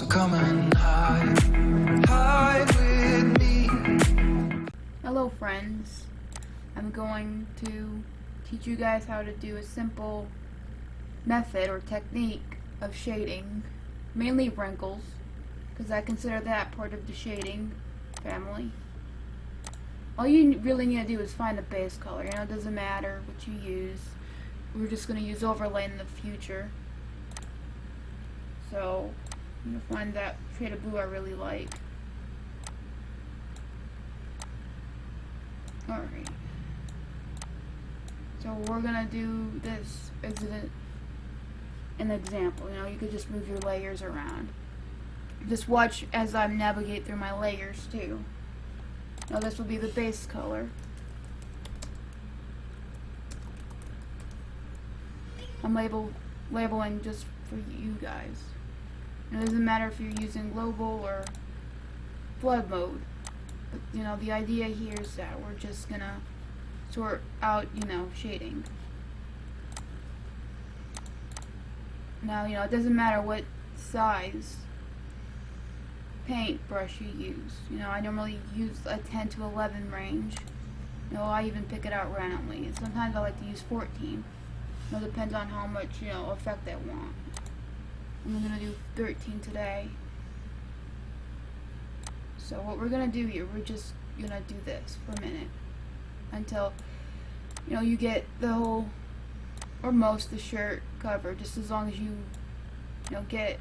come and hide with me. Hello friends, I'm going to teach you guys how to do a simple method or technique of shading, mainly wrinkles, because I consider that part of the shading family. All you really need to do is find a base color. You know, it doesn't matter what you use. We're just going to use overlay in the future. So, I'm going to find that shade of blue I really like. Alright. So we're going to do this as an example. You know, you could just move your layers around. Just watch as I navigate through my layers too. Now this will be the base color. I'm labeling just for you guys. It doesn't matter if you're using global or flood mode. But, you know, the idea here is that we're just gonna sort out, you know, shading. Now, you know, it doesn't matter what size paintbrush you use. You know, I normally use a 10 to 11 range. You know, I even pick it out randomly. And sometimes I like to use 14. You know, depends on how much, you know, effect I want. I'm gonna do 13 today. So what we're gonna do here, we're just gonna do this for a minute until, you know, you get the whole or most of the shirt covered, just as long as you know, get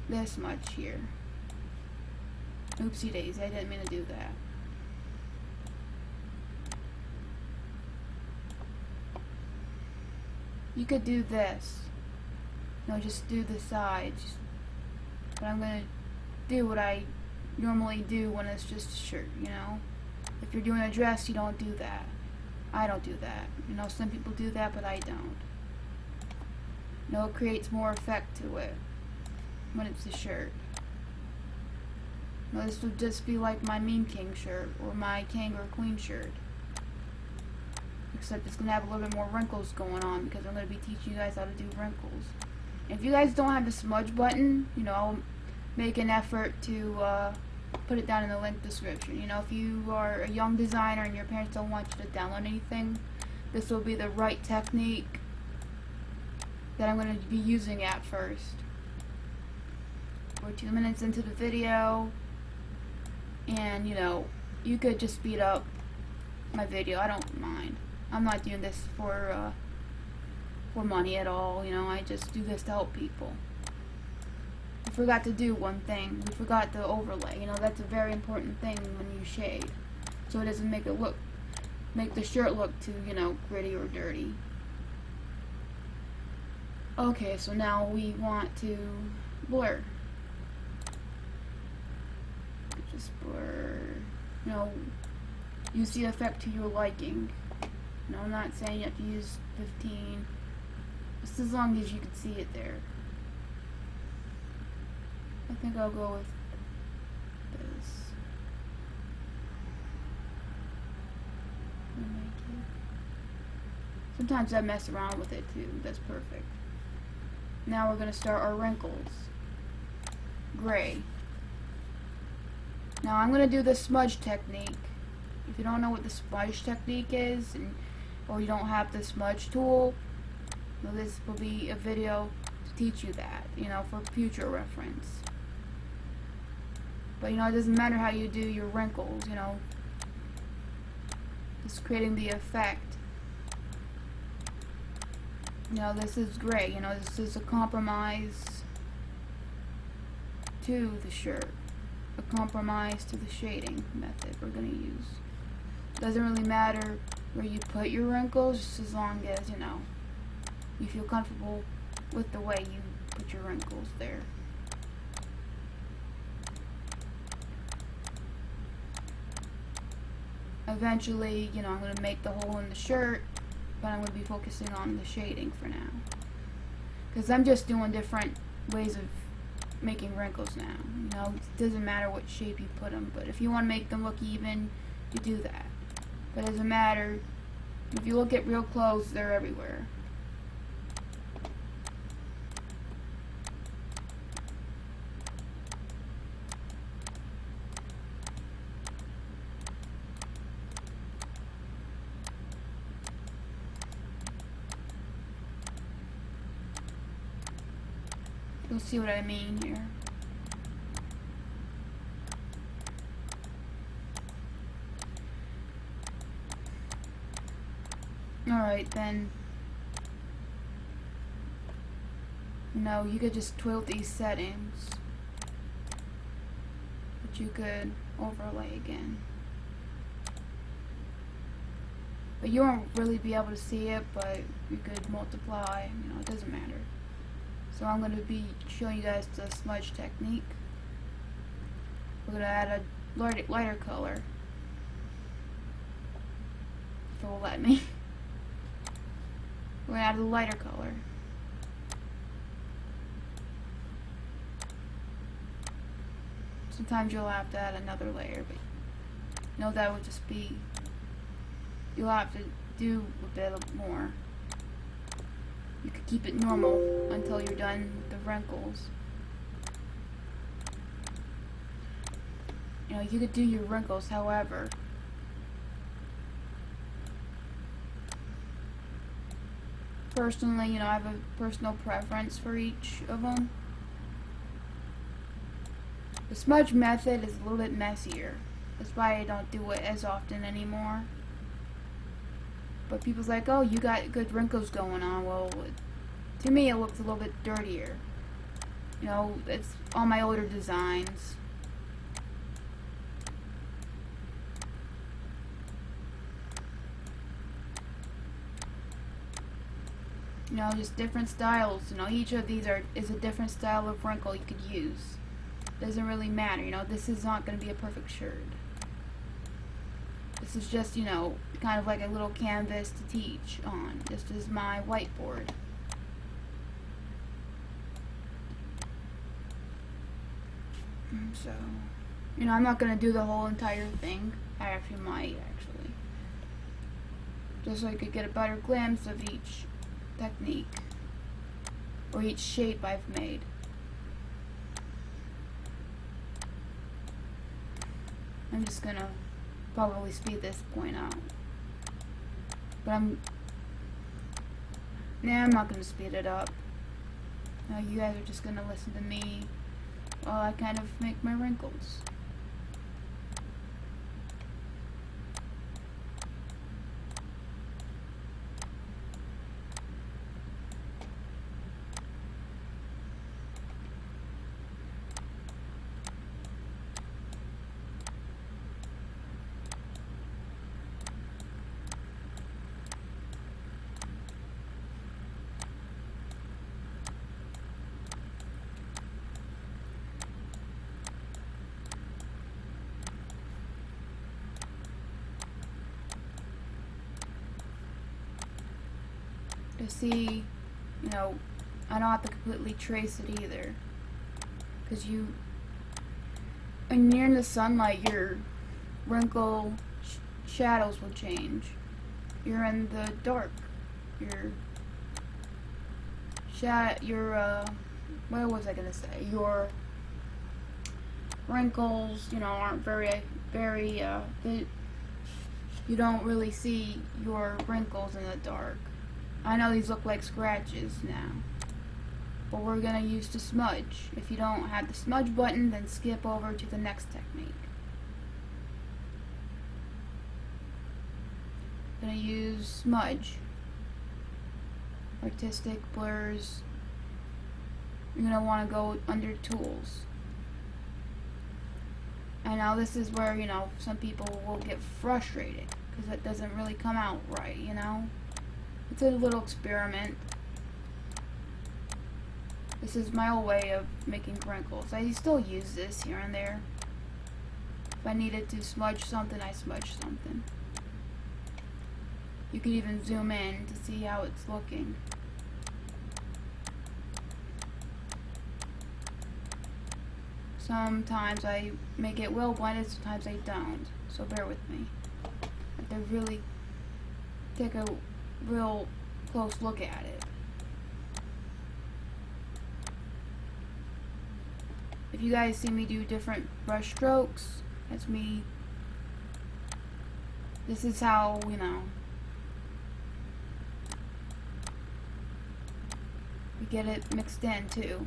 this much here. Oopsie daisy, I didn't mean to do that. You could do this. You know, just do the sides. But I'm gonna do what I normally do when it's just a shirt, you know. If you're doing a dress, you don't do that. I don't do that. You know, some people do that, but I don't. You know, it creates more effect to it when it's a shirt. You know, this would just be like my Meme King shirt or my King or Queen shirt. Except it's going to have a little bit more wrinkles going on because I'm going to be teaching you guys how to do wrinkles. If you guys don't have the smudge button, you know, I'll make an effort to put it down in the link description. You know, if you are a young designer and your parents don't want you to download anything, this will be the right technique that I'm going to be using at first. We're 2 minutes into the video, and you know, you could just speed up my video. I don't mind. I'm not doing this for money at all. You know, I just do this to help people. We forgot to do one thing. We forgot the overlay. You know, that's a very important thing when you shade, so it doesn't make the shirt look too, you know, gritty or dirty. Okay, so now we want to blur. Just blur. You know, use the effect to your liking. You know, I'm not saying you have to use 15. Just as long as you can see it there. I think I'll go with this. Sometimes I mess around with it too. That's perfect. Now we're going to start our wrinkles. Gray. Now I'm going to do the smudge technique. If you don't know what the smudge technique is, or you don't have the smudge tool, well, this will be a video to teach you that, you know, for future reference. But you know, it doesn't matter how you do your wrinkles, you know, just creating the effect. You know, this is gray, you know, this is a compromise to the shirt. A compromise to the shading method we're going to use. Doesn't really matter where you put your wrinkles, just as long as, you know, you feel comfortable with the way you put your wrinkles there. Eventually, you know, I'm going to make the hole in the shirt, but I'm going to be focusing on the shading for now. Because I'm just doing different ways of making wrinkles now. You know, it doesn't matter what shape you put them, but if you want to make them look even, you do that. But it doesn't matter. If you look at real clothes, they're everywhere. You'll see what I mean here. Alright then. No, you could just twiddle these settings. But you could overlay again. But you won't really be able to see it, but you could multiply, you know, it doesn't matter. So I'm going to be showing you guys the smudge technique. We're going to add a lighter color. If it will let me. We're going to add a lighter color. Sometimes you'll have to add another layer, but you know that would just be, you'll have to do a bit more. You could keep it normal until you're done with the wrinkles. You know, you could do your wrinkles however. Personally, you know, I have a personal preference for each of them. The smudge method is a little bit messier. That's why I don't do it as often anymore. But people's like, oh, you got good wrinkles going on. Well, to me it looks a little bit dirtier. You know, it's all my older designs. You know, just different styles. You know, each of these is a different style of wrinkle you could use. Doesn't really matter, you know, this is not going to be a perfect shirt. This is just, you know, kind of like a little canvas to teach on. This is my whiteboard. So, you know, I'm not going to do the whole entire thing. I actually might, actually. Just so you could get a better glimpse of each technique. Or each shape I've made. I'm just gonna probably speed this point out. But I'm not gonna speed it up. You guys are just gonna listen to me while I kind of make my wrinkles. To see, you know, I don't have to completely trace it either, because when you're in the sunlight, your wrinkle shadows will change. You're in the dark, what was I gonna say? Your wrinkles, you know, aren't very, you don't really see your wrinkles in the dark. I know these look like scratches now, but we're going to use the smudge. If you don't have the smudge button, then skip over to the next technique. I'm going to use smudge, artistic, blurs. You're going to want to go under tools. And now this is where, you know, some people will get frustrated because it doesn't really come out right, you know. It's a little experiment. This is my old way of making wrinkles. I still use this here and there. If I needed to smudge something, I smudge something. You can even zoom in to see how it's looking. Sometimes I make it well blended, sometimes I don't. So bear with me. I have to really take a real close look at it. If you guys see me do different brush strokes, that's me. This is how, you know, we get it mixed in too.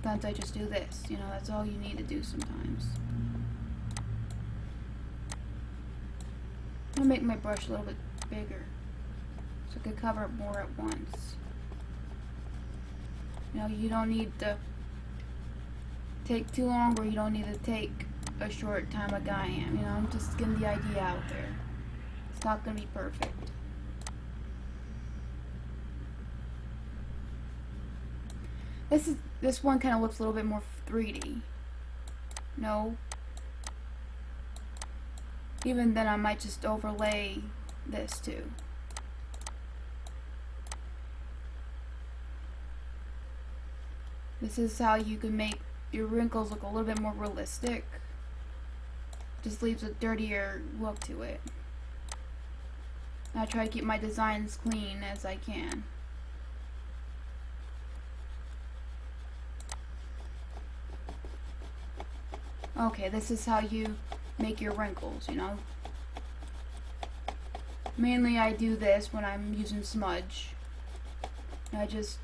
sometimes I just do this. You know, that's all you need to do sometimes. I'm gonna make my brush a little bit bigger so I can cover more at once. You know, you don't need to take too long, or you don't need to take a short time like I am. You know, I'm just getting the idea out there. It's not gonna be perfect. This one kind of looks a little bit more 3D. No. Even then, I might just overlay this too. This is how you can make your wrinkles look a little bit more realistic. Just leaves a dirtier look to it. I try to keep my designs clean as I can. Okay, this is how you make your wrinkles, you know. Mainly I do this when I'm using smudge. I just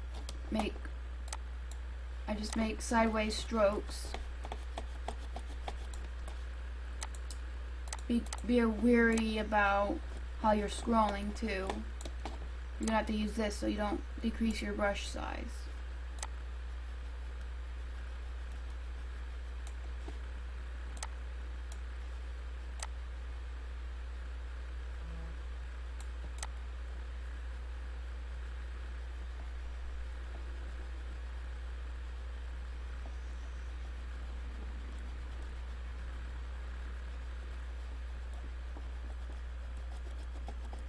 make sideways strokes. Be wary about how you're scrolling too. You're gonna have to use this so you don't decrease your brush size.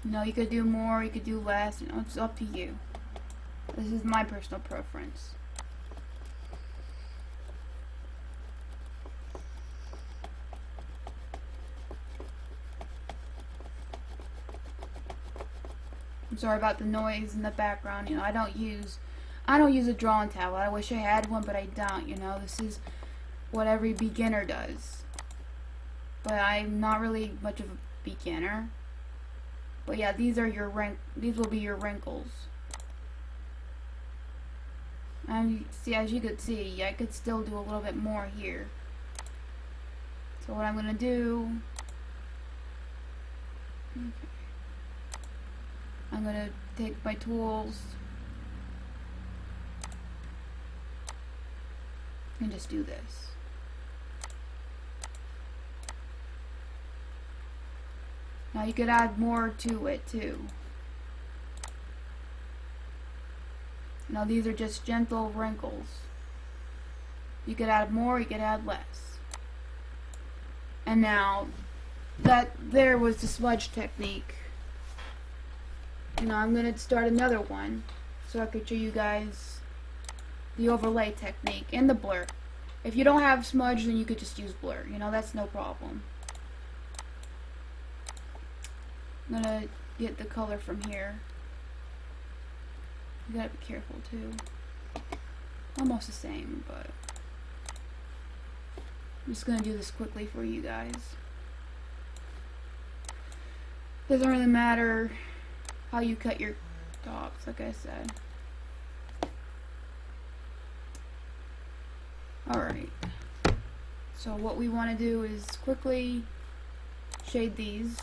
You know, you could do more, you could do less, you know, it's up to you. This is my personal preference. I'm sorry about the noise in the background. You know, I don't use a drawing tablet. I wish I had one, but I don't. You know, this is what every beginner does. But I'm not really much of a beginner. But yeah, these will be your wrinkles. And see, as you could see, I could still do a little bit more here. So what I'm gonna do, I'm gonna take my tools and just do this. Now you could add more to it too. Now these are just gentle wrinkles. You could add more, you could add less. And now that there was the smudge technique. You know, I'm gonna start another one so I could show you guys the overlay technique and the blur. If you don't have smudge, then you could just use blur. You know, that's no problem. I'm gonna get the color from here. You gotta be careful too. Almost the same, but I'm just gonna do this quickly for you guys. Doesn't really matter how you cut your tops, like I said. Alright. So what we want to do is quickly shade these.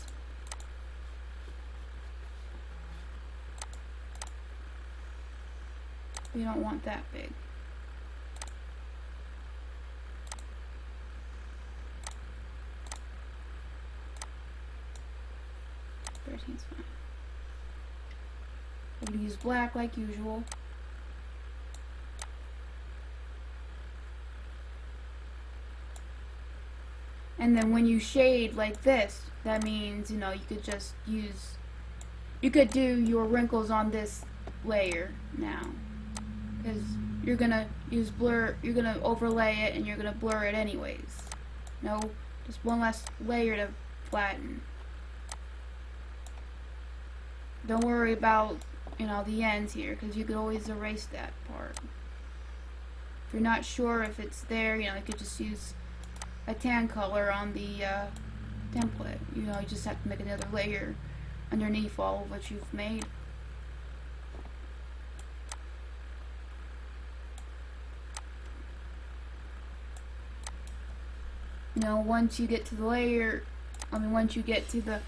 We don't want that big. $13's fine. We're going to use black like usual. And then when you shade like this, that means, you know, you could just use, you could do your wrinkles on this layer now. Because you're going to use blur, you're going to overlay it and you're going to blur it anyways. No, just one less layer to flatten. Don't worry about, you know, the ends here, because you could always erase that part. If you're not sure if it's there, you know, you could just use a tan color on the template. You know, you just have to make another layer underneath all of what you've made. You know, once you get to the once you get to the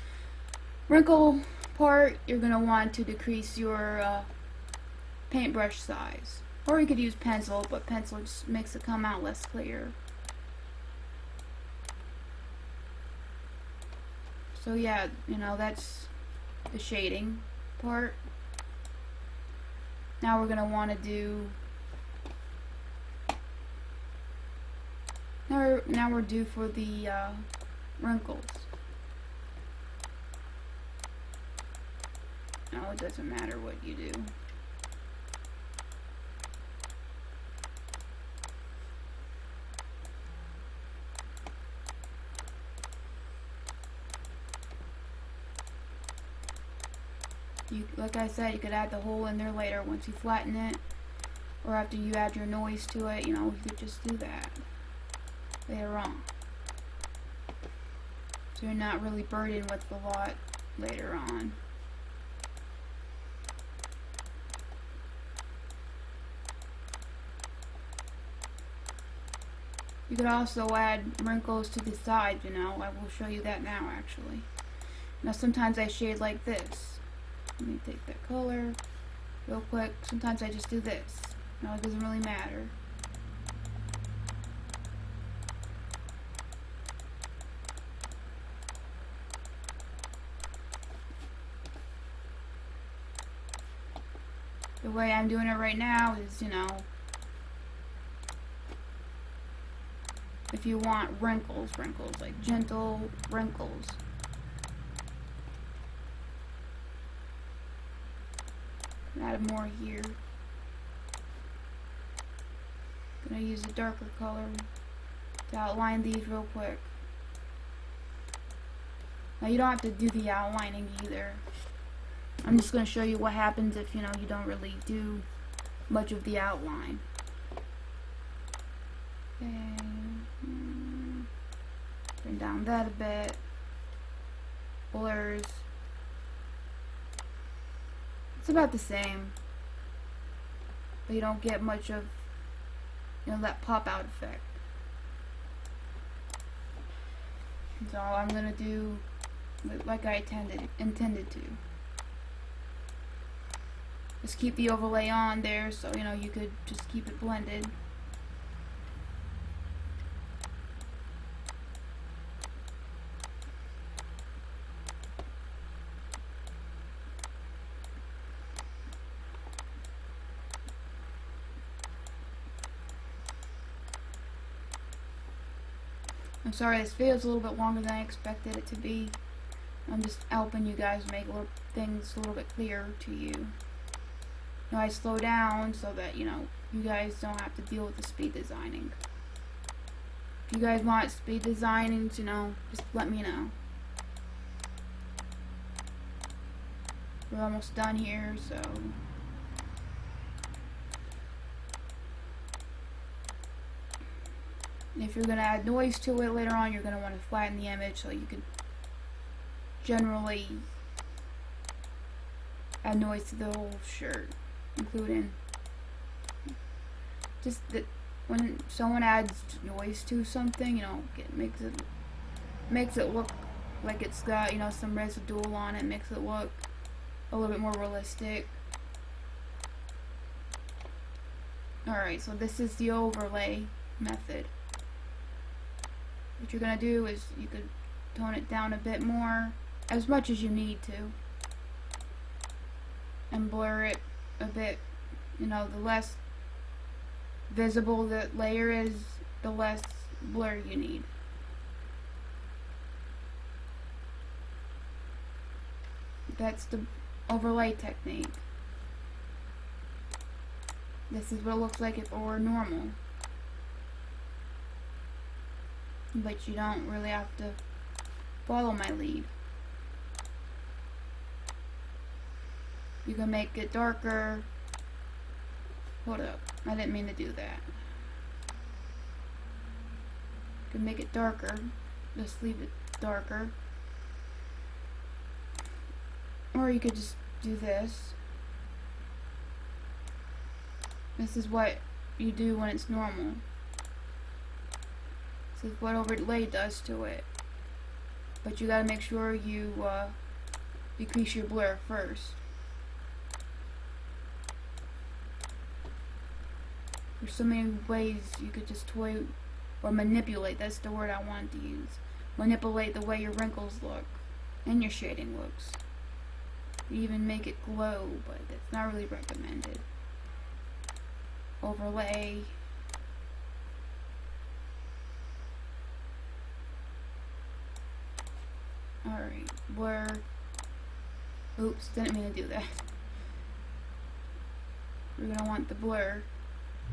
wrinkle part, you're going to want to decrease your paintbrush size. Or you could use pencil, but pencil just makes it come out less clear. So yeah, you know, that's the shading part. Now we're going to want to do... Now we're due for the wrinkles. No, it doesn't matter what you do. Like I said, you could add the hole in there later once you flatten it, or after you add your noise to it. You know, you could just do that later on, so you're not really burdened with a lot later on. You could also add wrinkles to the sides, you know. I will show you that now, actually. Now, sometimes I shade like this. Let me take that color real quick. Sometimes I just do this. No, it doesn't really matter. The way I'm doing it right now is, you know, if you want wrinkles, like gentle wrinkles. Add more here. Gonna use a darker color to outline these real quick. Now you don't have to do the outlining either. I'm just gonna show you what happens if, you know, you don't really do much of the outline. Okay. Bring down that a bit. Blurs. It's about the same, but you don't get much of, you know, that pop out effect. So I'm gonna do like I intended to. Just keep the overlay on there, so you know you could just keep it blended. I'm sorry, this video is a little bit longer than I expected it to be. I'm just helping you guys make things a little bit clearer to you. You know, I slow down so that, you know, you guys don't have to deal with the speed designing. If you guys want speed designing, you know, just let me know. We're almost done here, so... If you're going to add noise to it later on, you're going to want to flatten the image so you can generally add noise to the whole shirt, including just that when someone adds noise to something, you know, it makes it look like it's got, you know, some residual on it, makes it look a little bit more realistic. Alright, so this is the overlay method. What you're going to do is you could tone it down a bit more, as much as you need to, and blur it a bit. You know, the less visible the layer is, the less blur you need. That's the overlay technique. This is what it looks like if it were normal. But you don't really have to follow my lead. You can make it darker. Hold up, I didn't mean to do that. You can make it darker. Just leave it darker. Or you could just do this. This is what you do when it's normal. This is what overlay does to it. But you gotta make sure you decrease your blur first. There's so many ways you could just toy or manipulate. That's the word I wanted to use. Manipulate the way your wrinkles look and your shading looks. You even make it glow, but that's not really recommended. Overlay. Alright, blur. Oops, didn't mean to do that. We're gonna want the blur.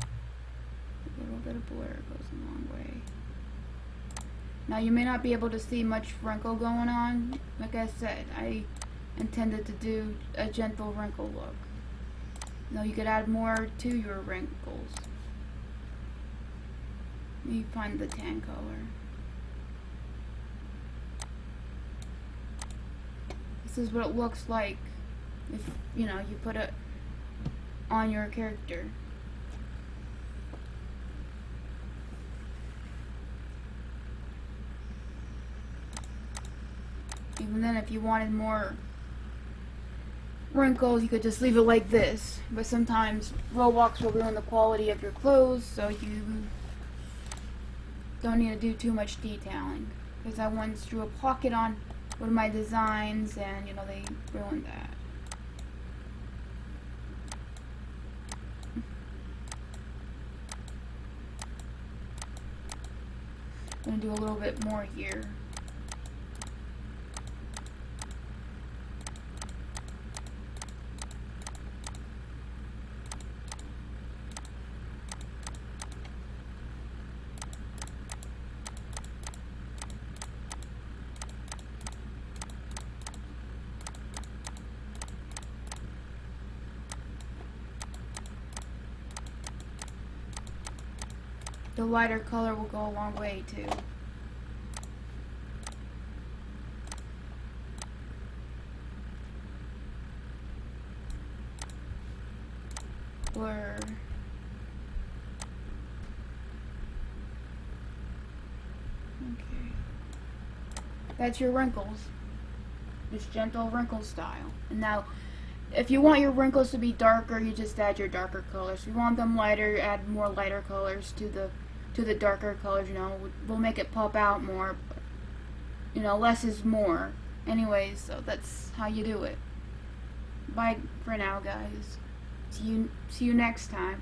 A little bit of blur goes a long way. Now you may not be able to see much wrinkle going on. Like I said, I intended to do a gentle wrinkle look. Now you could add more to your wrinkles. You find the tan color. This is what it looks like if, you know, you put it on your character. Even then, if you wanted more wrinkles, you could just leave it like this. But sometimes Roblox will ruin the quality of your clothes, so you don't need to do too much detailing. Because I once drew a pocket on one of my designs, and you know, they ruined that. I'm gonna do a little bit more here. The lighter color will go a long way too. Blur. Okay. That's your wrinkles. Just gentle wrinkle style. And now, if you want your wrinkles to be darker, you just add your darker colors. If you want them lighter, add more lighter colors to the darker colors. You know, we'll make it pop out more. But, you know, less is more. Anyways, so that's how you do it. Bye for now, guys. See you next time.